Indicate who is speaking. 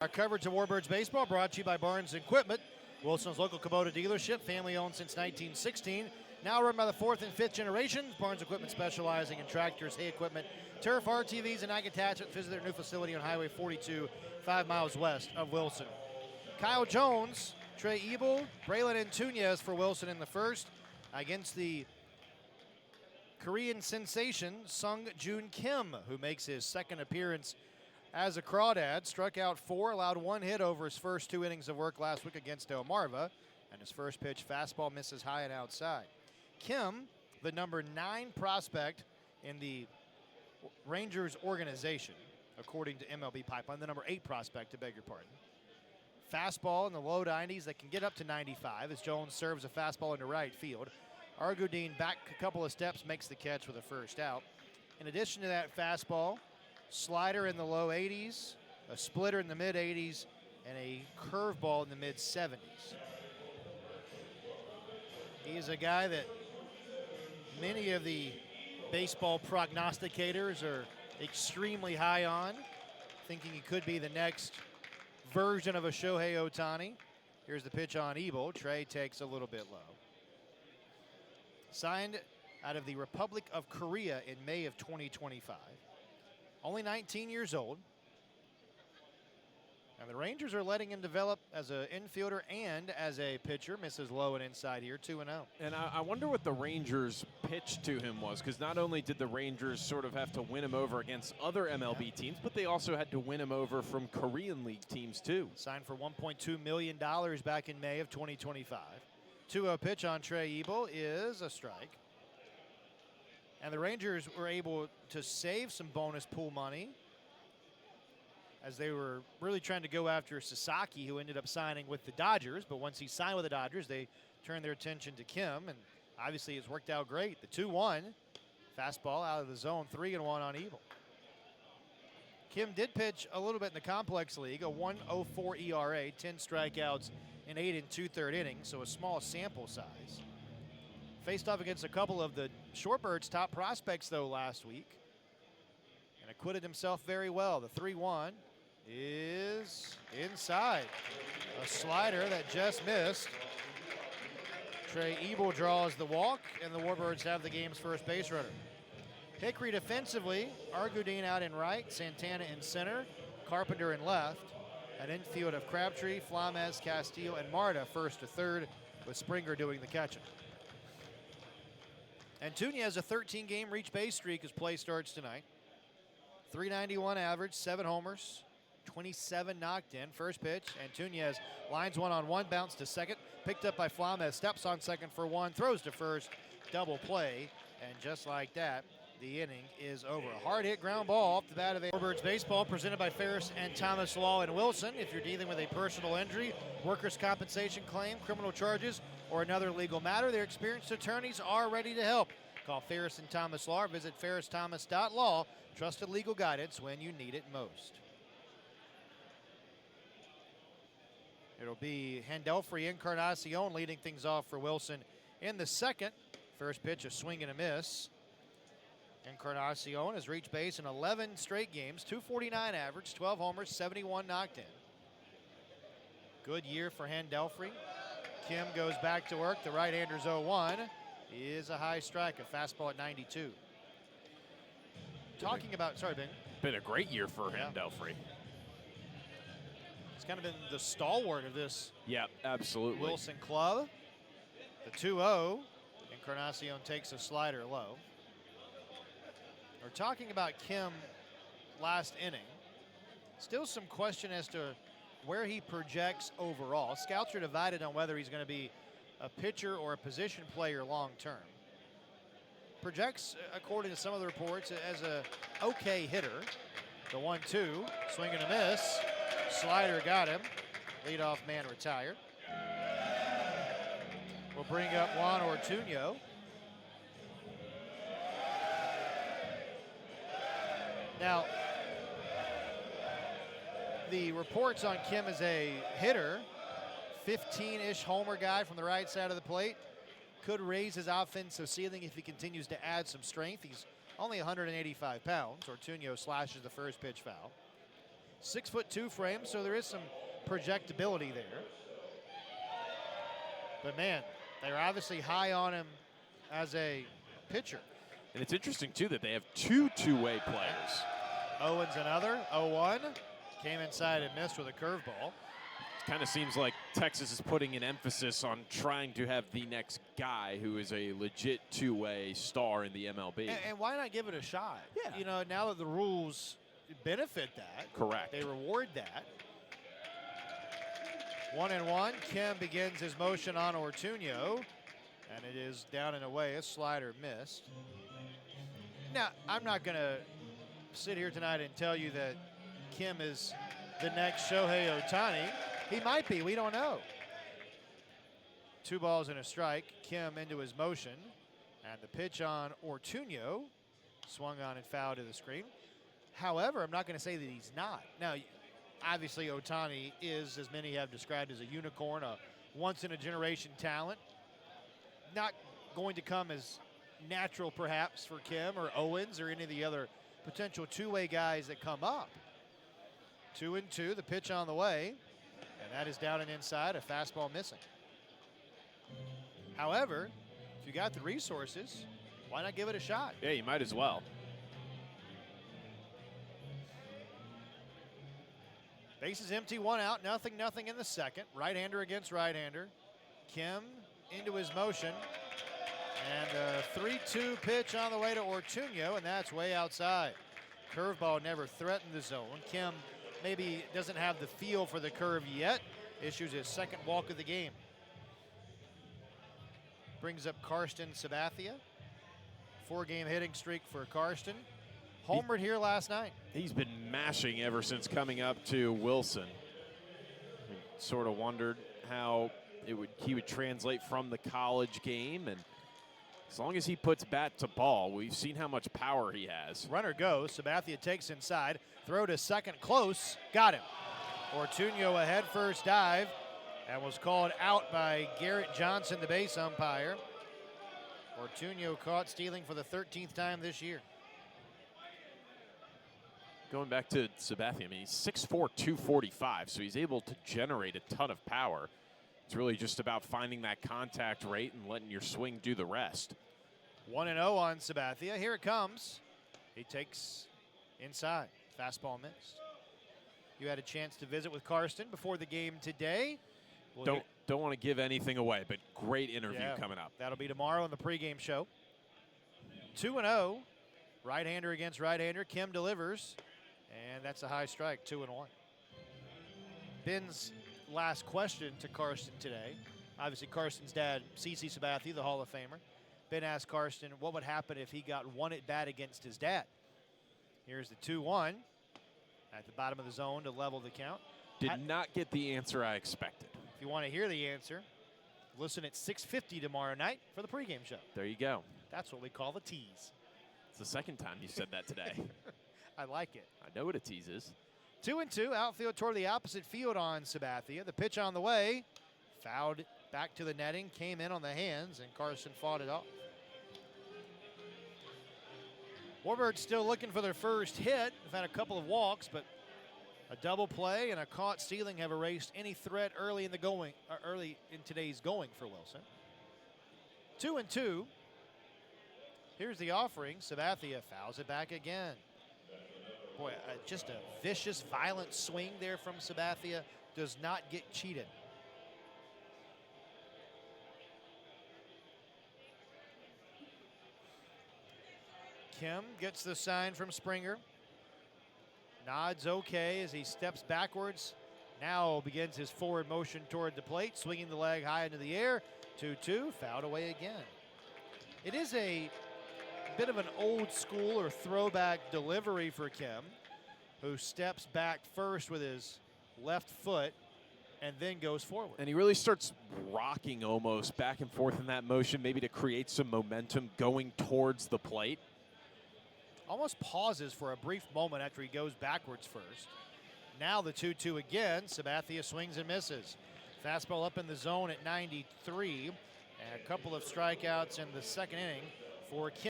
Speaker 1: Our coverage of Warbirds baseball brought to you by Barnes Equipment, Wilson's local Kubota dealership, family-owned since 1916. Now run by the fourth and fifth generations. Barnes Equipment specializing in tractors, hay equipment, turf, RTVs, and ag attachments. Visit their new facility on Highway 42, 5 miles west of Wilson. Kyle Jones, Trey Ebel, Braylon Antunes for Wilson in the first against the Korean sensation Sung Joon Kim, who makes his second appearance as a crawdad. Struck out 4, allowed 1 hit over his first 2 innings of work last week against Delmarva, and his first pitch fastball misses high and outside. Kim, the number 9 prospect in the Rangers organization, according to MLB Pipeline, the number 8 prospect, to beg your pardon. Fastball in the low 90s that can get up to 95 as Jones serves a fastball into right field. Argudine back a couple of steps, makes the catch with a first out. In addition to that fastball, slider in the low 80s, a splitter in the mid 80s, and a curveball in the mid 70s. He's a guy that many of the baseball prognosticators are extremely high on, thinking he could be the next version of a Shohei Ohtani. Here's the pitch on Ebel. Trey takes a little bit low. Signed out of the Republic of Korea in May of 2025. Only 19 years old. And the Rangers are letting him develop as an infielder and as a pitcher. Misses low and inside here, 2-0.
Speaker 2: And I wonder what the Rangers' pitch to him was, because not only did the Rangers sort of have to win him over against other MLB teams, but they also had to win him over from Korean League teams too.
Speaker 1: Signed for $1.2 million back in May of 2025. 2-0 pitch on Trey Ebel is a strike. And the Rangers were able to save some bonus pool money as they were really trying to go after Sasaki, who ended up signing with the Dodgers. But once he signed with the Dodgers, they turned their attention to Kim, and obviously it's worked out great. The 2-1, fastball out of the zone, 3-1 on Ebel. Kim did pitch a little bit in the complex league, a 1.04 ERA, 10 strikeouts in 8 2/3 innings, so a small sample size. Faced off against a couple of the Shorebirds' top prospects, though, last week, and acquitted himself very well. The 3-1 is inside. A slider that just missed. Trey Ebel draws the walk, and the Warbirds have the game's first base runner. Hickory defensively, Argudine out in right, Santana in center, Carpenter in left. An infield of Crabtree, Flames, Castillo, and Marta first to third, with Springer doing the catching. Antunes, a 13-game reach base streak as play starts tonight. 391 average, 7 homers, 27 knocked in. First pitch, Antunes lines 1-on-1, bounce to second, picked up by Flames, steps on second for 1, throws to first, double play, and just like that, the inning is over. A hard hit ground ball off the bat of Warbirds baseball, presented by Ferris and Thomas Law in Wilson. If you're dealing with a personal injury, workers' compensation claim, criminal charges, or another legal matter, their experienced attorneys are ready to help. Call Ferris and Thomas Law or visit ferristhomas.law. Trusted legal guidance when you need it most. It'll be Handelfrey Encarnacion leading things off for Wilson in the second. First pitch, a swing and a miss. Encarnacion has reached base in 11 straight games, 249 average, 12 homers, 71 knocked in. Good year for Handelfrey. Kim goes back to work. The right-hander's 0-1 is a high strike, a fastball at 92. Talking about, sorry, Ben.
Speaker 2: Been a great year for Handelfrey.
Speaker 1: It's kind of been the stalwart of this
Speaker 2: absolutely.
Speaker 1: Wilson club. The 2-0, Encarnacion takes a slider low. We're talking about Kim last inning. Still some question as to where he projects overall. Scouts are divided on whether he's going to be a pitcher or a position player long term. Projects, according to some of the reports, as a okay hitter. The 1-2, swing and a miss. Slider got him. Leadoff man retired. We'll bring up Juan Ortuño. Now, the reports on Kim as a hitter, 15-ish homer guy from the right side of the plate, could raise his offensive ceiling if he continues to add some strength. He's only 185 pounds. Ortuño slashes the first pitch foul. 6'2" frame, so there is some projectability there. But man, they're obviously high on him as a pitcher.
Speaker 2: And it's interesting, too, that they have two-way players.
Speaker 1: Owens another, 0-1. Came inside and missed with a curveball.
Speaker 2: It kind of seems like Texas is putting an emphasis on trying to have the next guy who is a legit two-way star in the MLB.
Speaker 1: And why not give it a shot?
Speaker 2: Yeah.
Speaker 1: You know, now that the rules benefit that.
Speaker 2: Correct.
Speaker 1: They reward that. 1-1. Kim begins his motion on Ortuño, and it is down and away. A slider missed. Now, I'm not going to sit here tonight and tell you that Kim is the next Shohei Ohtani. He might be. We don't know. 2 balls and a strike. Kim into his motion. And the pitch on Ortuño swung on and fouled to the screen. However, I'm not going to say that he's not. Now, obviously, Ohtani is, as many have described, as a unicorn, a once-in-a-generation talent. Not going to come as natural, perhaps, for Kim or Owens or any of the other potential two-way guys that come up. 2-2, the pitch on the way, and that is down and inside, a fastball missing. However, if you got the resources, why not give it a shot?
Speaker 2: Yeah, you might as well.
Speaker 1: Bases empty, 1 out, nothing in the second. Right-hander against right-hander. Kim into his motion. And a 3-2 pitch on the way to Ortuño, and that's way outside. Curveball never threatened the zone. Kim maybe doesn't have the feel for the curve yet. Issues his second walk of the game. Brings up Karsten Sabathia. 4-game hitting streak for Karsten. Homered here last night.
Speaker 2: He's been mashing ever since coming up to Wilson. Sort of wondered how he would translate from the college game, and as long as he puts bat to ball, we've seen how much power he has.
Speaker 1: Runner goes. Sabathia takes inside. Throw to second close. Got him. Ortuño a head first dive and was called out by Garrett Johnson, the base umpire. Ortuño caught stealing for the 13th time this year.
Speaker 2: Going back to Sabathia, I mean, he's 6'4", 245, so he's able to generate a ton of power. It's really just about finding that contact rate and letting your swing do the rest.
Speaker 1: 1-0 on Sabathia. Here it comes. He takes inside. Fastball missed. You had a chance to visit with Karsten before the game today.
Speaker 2: Don't want to give anything away, but great interview coming up.
Speaker 1: That'll be tomorrow in the pregame show. 2-0. Right-hander against right-hander. Kim delivers, and that's a high strike. 2-1. Ben's last question to Karsten today. Obviously, Karsten's dad, CC Sabathia, the Hall of Famer. Ben asked Karsten what would happen if he got one at bat against his dad. Here's the 2-1 at the bottom of the zone to level the count.
Speaker 2: Did not get the answer I expected.
Speaker 1: If you want to hear the answer, listen at 6:50 tomorrow night for the pregame show.
Speaker 2: There you go.
Speaker 1: That's what we call the tease.
Speaker 2: It's the second time you said that today.
Speaker 1: I like it.
Speaker 2: I know what a tease is.
Speaker 1: 2-2, outfield toward the opposite field on Sabathia. The pitch on the way, fouled back to the netting, came in on the hands, and Karsten fought it off. Warbirds still looking for their first hit. They've had a couple of walks, but a double play and a caught stealing have erased any threat early in today's going for Wilson. 2-2. Here's the offering. Sabathia fouls it back again. Boy, just a vicious, violent swing there from Sabathia. Does not get cheated. Kim gets the sign from Springer. Nods okay as he steps backwards. Now begins his forward motion toward the plate, swinging the leg high into the air. 2-2, fouled away again. It is a bit of an old school or throwback delivery for Kim, who steps back first with his left foot and then goes forward.
Speaker 2: And he really starts rocking almost back and forth in that motion, maybe to create some momentum going towards the plate.
Speaker 1: Almost pauses for a brief moment after he goes backwards first. Now the 2-2 again. Sabathia swings and misses. Fastball up in the zone at 93. And a couple of strikeouts in the second inning for Kim.